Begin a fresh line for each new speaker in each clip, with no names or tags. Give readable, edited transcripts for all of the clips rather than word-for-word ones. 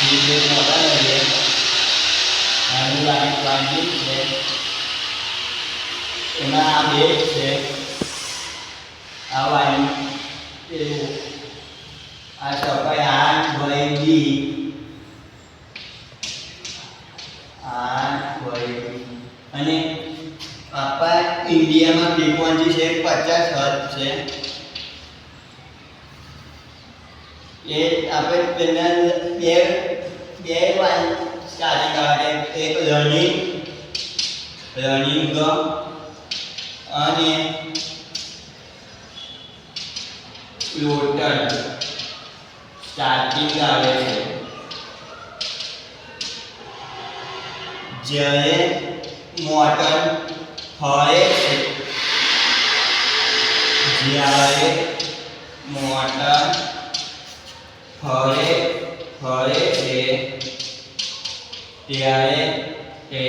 Phase મોટા છે આની વાઇન્ડિંગ છે એમાં આ બે છે આ વાઇન્ડિંગ એવું આ સપાઈ આઠ બાય બી અને આપણા ઇન્ડિયામાં ફ્રીક્વન્સી છે 50 હર્ટ્ઝ છે એ આપણે પહેલા બે વાઇન સ્ટાર્ટિંગ આવે એક રનિંગ અને રોટર સ્ટાર્ટિંગ આવે છે જ્યારે મોટર ફરે છે ત્યારે તે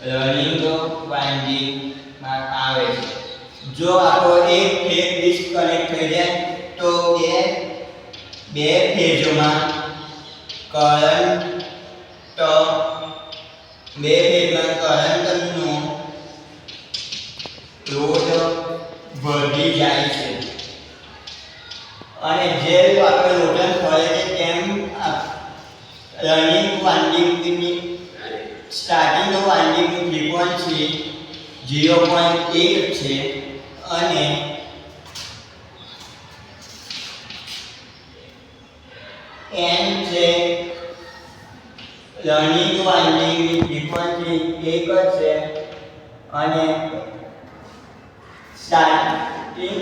રનિંગ વાઇન્ડિંગમાં આવે છે જો આપણો એક ફેઝ ડિસ્કનેક્ટ થઈ જાય તો બે ફેઝોમાં કરંટનો લોડ વધી જાય છે અને જેમ આપણે રોટર ફરે છે તેમ રનિંગ વાઇન્ડિંગની સ્ટાર્ટિંગ વાઇન્ડિંગની ફ્રીક્વન્સી 0.8 છે અને n છે રનિંગ વાઇન્ડિંગની ફ્રીક્વન્સી 1 છે અને સ્ટાર્ટિંગ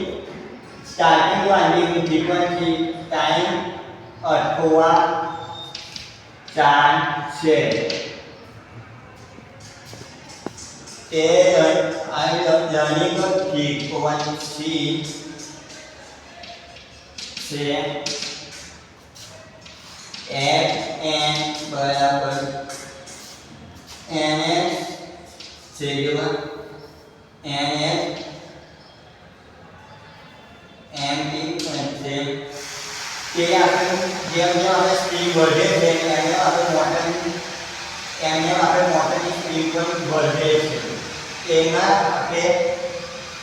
વાઇન્ડિંગની ફ્રીક્વન્સી ટાઈમ અથવા 4 છે તે રનિંગ ફ્રીક્વન્સી છે Fn બરાબર ns સિગ્મા ns mp છે કે આપણે જેમ આપણે સ્પીડ વધે છે એમ આપણે મોટરની સ્પીડ પણ વધે છે તેમાં આપણે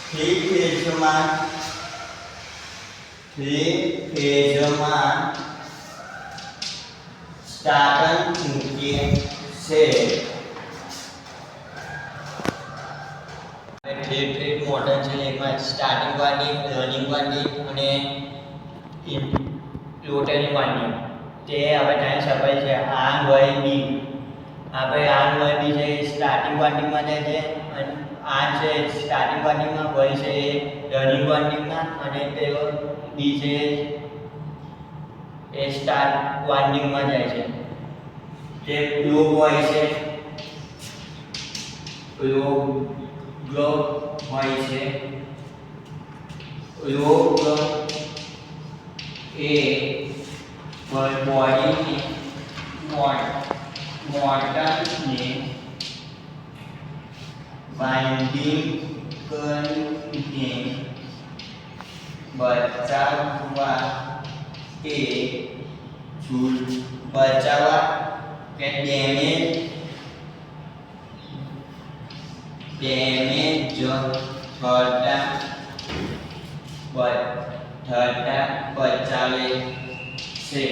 થ્રી ફેઝમાં સ્ટાર્ટર મૂકીએ છે થ્રી ફેઝ મોટર છે એમાં સ્ટાર્ટિંગ વાઇન્ડિંગ રનિંગ વાઇન્ડિંગ અને રોટરની વાઇન્ડિંગ તે આપણે ટાઈમ સપાય છે આર વાય બી આપણે આર વાય બી છે સ્ટાર્ટિંગ વાઇન્ડિંગમાં જાય છે અને આર છે સ્ટાર્ટિંગ વાઇન્ડિંગમાં વાય છે એ રનિંગ વાઇન્ડિંગમાં અને પેલો બી છે એ સ્ટાર્ટ વાઇન્ડિંગમાં જાય છે તે ગ્લો હોય છે ગ્લો હોય છે એ બોડીની મોટરને બાઇન્ડિંગ કરીને બચાવવા કે ડેમેજ થતા બચાવે છે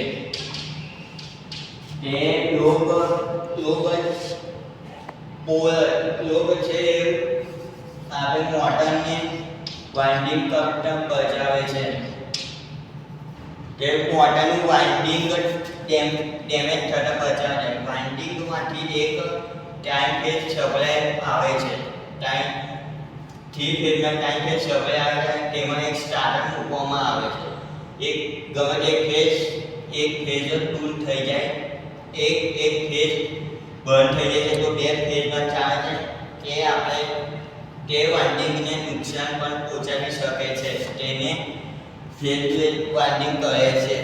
તે લોગ છે આપણે મોટરને વાઇન્ડિંગ કરતા બચાવે છે તે મોટરનું વાઇન્ડિંગ ડેમેજ થતા બચાવે છે વાઇન્ડિંગમાંથી એક ટાઈમ ફેઝ સપ્લાય આવે છે થ્રી ફેઝમાં ટાઈમ ફેઝ સપ્લાય આવે છે તેમાં એક સ્ટાર્ટર મૂકવામાં આવે છે એક ફેઝ ટૂલ થઈ જાય એક ફેઝ બંધ થઈ જાય છે તો બે ફેઝમાં ચાલે છે એ આપણે તે વાઇન્ડિંગને નુકસાન પણ પહોંચાડી શકે છે તેને ફેઝ વાઇન્ડિંગ કહે છે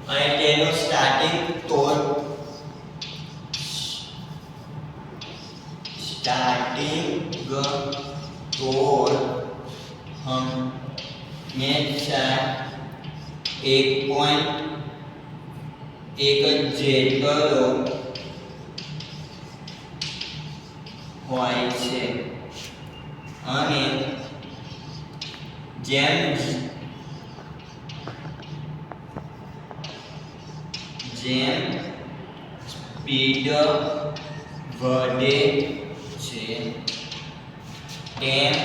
અને તેનું સ્ટાર્ટિંગ ટોર્ક હંમેશા 1.5 એક જેટલો હોય છે અને જેમ સ્પીડ વધે છે તેમ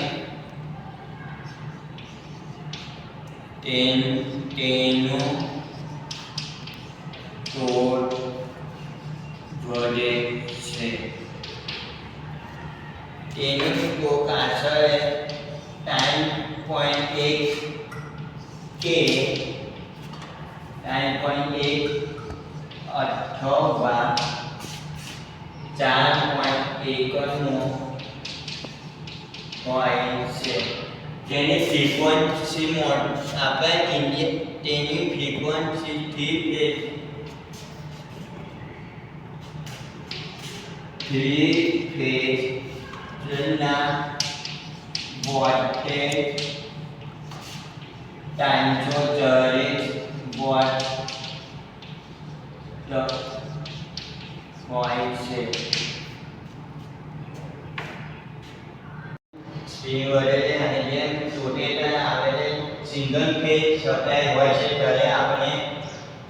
તેનો ટોર્ક વધે છે. તેનું ટોર્ક આશરે 9.1 કે 9.1 અથવા 4.1 નો હોય છે. તેની ફ્રીક્વન્સી તેની ફ્રીક્વન્સી થ્રી ફેઝના વોલ્ટેજ 340 વોટ હોય છે. સ્પ્રિંગ વડે અને જેમ રોટેટર આવે છે સિંગલ ફેઝ સપ્લાય હોય છે ત્યારે આપણે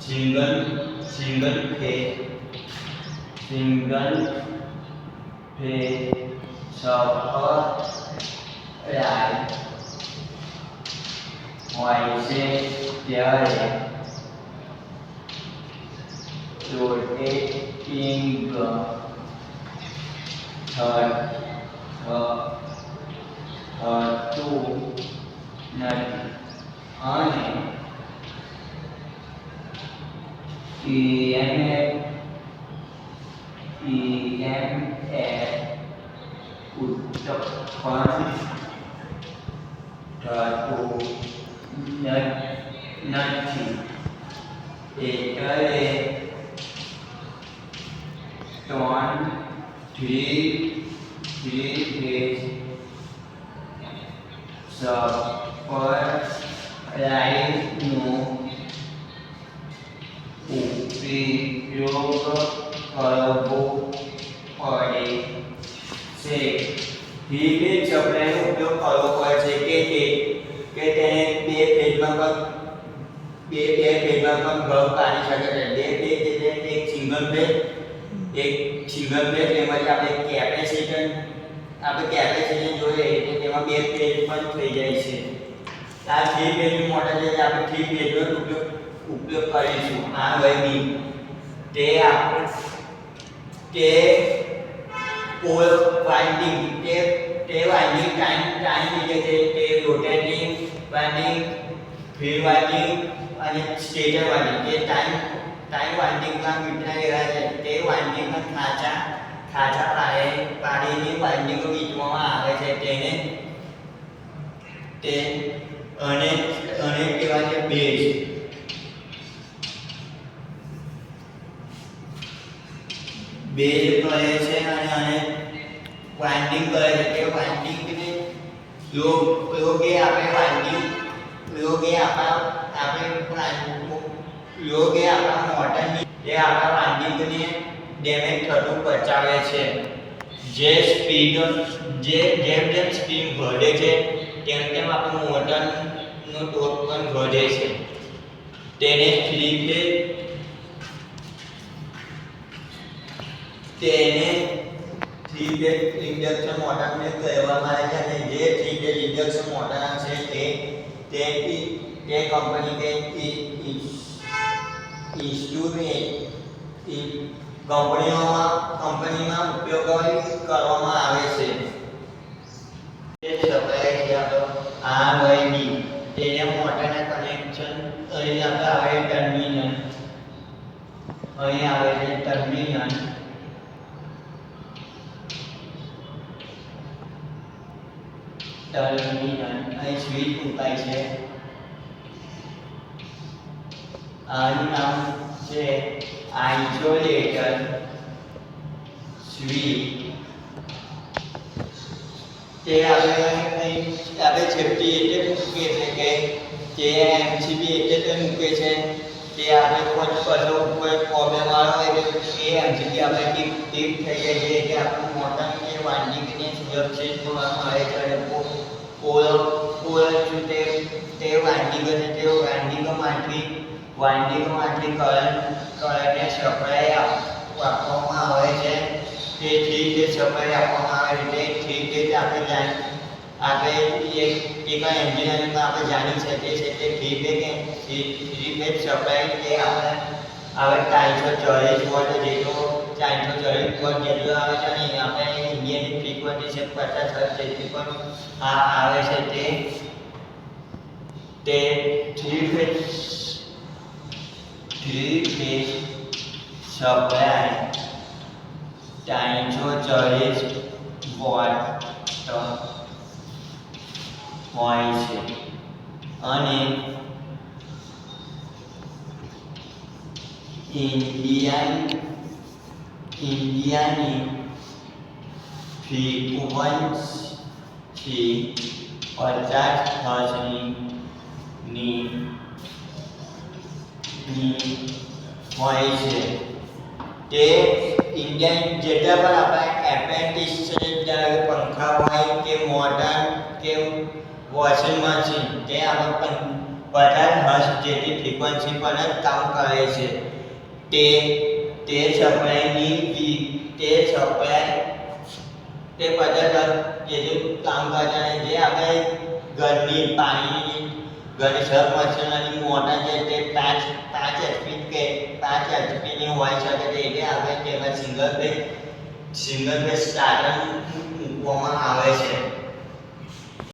સિંગલ ફેઝ સપ્લાય હોય છે ત્યારે રોટેટિંગ થતું નથી અને EMF ઉત્પન્ન થતું નથી. એટલે થ્રી ફેઝ સપ્લાયનો ઉપયોગ કરવો પડે છે. થ્રી ફેઝ સપ્લાયનો ઉપયોગ કરવો પડે છે કે તેને બે ફેઝમાં પણ ઘર પાડી શકે છે. બે ફેઝ એટલે એક સિંગલ ફેઝ એમાં આપણે કેપેસિટર જોઈએ એટલે તેમાં બે ફેઝ પણ થઈ જાય છે. આ થ્રી ફેઝનું મોટર છે આપણે થ્રી ફેઝનો ઉપયોગ કરીશું. આ વૈબી તે પોલ વાઇન્ડિંગ તે વાઇન્ડિંગ ટાઈમ લીધે છે તે રોટેટિંગ વાઇન્ડિંગ ફીલ્ડ વાઇન્ડિંગ અને સ્ટેટર વાઇન્ડિંગ તે ટાઈમ વાઇન્ડિંગમાં મીટરા એવા છે. તે વાઇન્ડિંગમાં ખાંચા પાડીને વાઇન્ડિંગો વીટવામાં આવે છે. અને કહેવાય છે બેઝ. બેઝ કરે છે અને વાઇન્ડિંગ કરે છે. તે વાઇન્ડિંગને યોગ્ય આપણા મોટરની જે આપણા વાઇન્ડિંગને ડેમેજ થતું બચાવે છે. જેમ સ્પીડ વધે છે તેમ આપણું મોટરનો ટોર્ક પણ વધે છે. તેને થ્રી ફેઝ ઇન્ડક્શન મોટરને કહેવામાં આવે છે. અને જે થ્રી ફેઝ ઇન્ડક્શન મોટર છે તે કંપની કંપનીમાં ઉપયોગ કરવામાં આવે છે. આ વૈબી તેને મોટરના કનેક્શન અહીં આવે ટર્મિનલ અહીં સ્વિચ મુકાય છે. આનું નામ છે આઇસોલેટર સ્વિચ. તે આપણે સેફ્ટી એટલે મૂકીએ છીએ કે જે MCB એટલે મૂકે છે તે આપણે કોઈ એ એમસીબી આપણે ટીપ થઈ જાય છે કે આપણું મોટર કે વાઇન્ડિંગને સુરક્ષિત કરવામાં આવે છે અને પોલ તે વાઇન્ડિંગ છે તે વાઇન્ડિંગોમાંથી કરંટને સપ્લાય આપવામાં આવે છે. તેથી તે સપ્લાય આપવામાં આવે છે તેથી આપણે એન્જિનિયરિંગમાં આપણે જાણી શકીએ છીએ કે થ્રી ફેઝ સપ્લાય તે આપણે હવે 440 વોલ્ટ જેટલો આવે છે અને આપણે ઇન્ડિયાની ફ્રીક્વન્સી છે 50 હર્ટ્ઝ જેટલી પણ આવે છે તે થ્રી ફેઝ સપ્લાય 440 વોલ્ટ હોય છે અને ઇન્ડિયાની ફ્રીક્વન્સી 50 હર્ટ્ઝની હોય છે. તે ઇન્ડિયન જેટલા પણ આપણા એપ્રેન્ટિસ છે પંખા હોય કે મોટર કે વોશિંગ મશીન તે આપણે 50 હર્ટ્ઝ જેટલી ફ્રીક્વન્સી પર જ કામ કરે છે. તે સપ્લાય 50 હર્ટ્ઝ જેટલું કામ કરે છે અને જે આપણે ઘરની સબ મશીનરી મોટર છે તે 5 એચપીની હોય શકે છે એટલે આપણે તેમાં સિંગલ ફેઝ સ્ટાર્ટર મૂકવામાં આવે છે.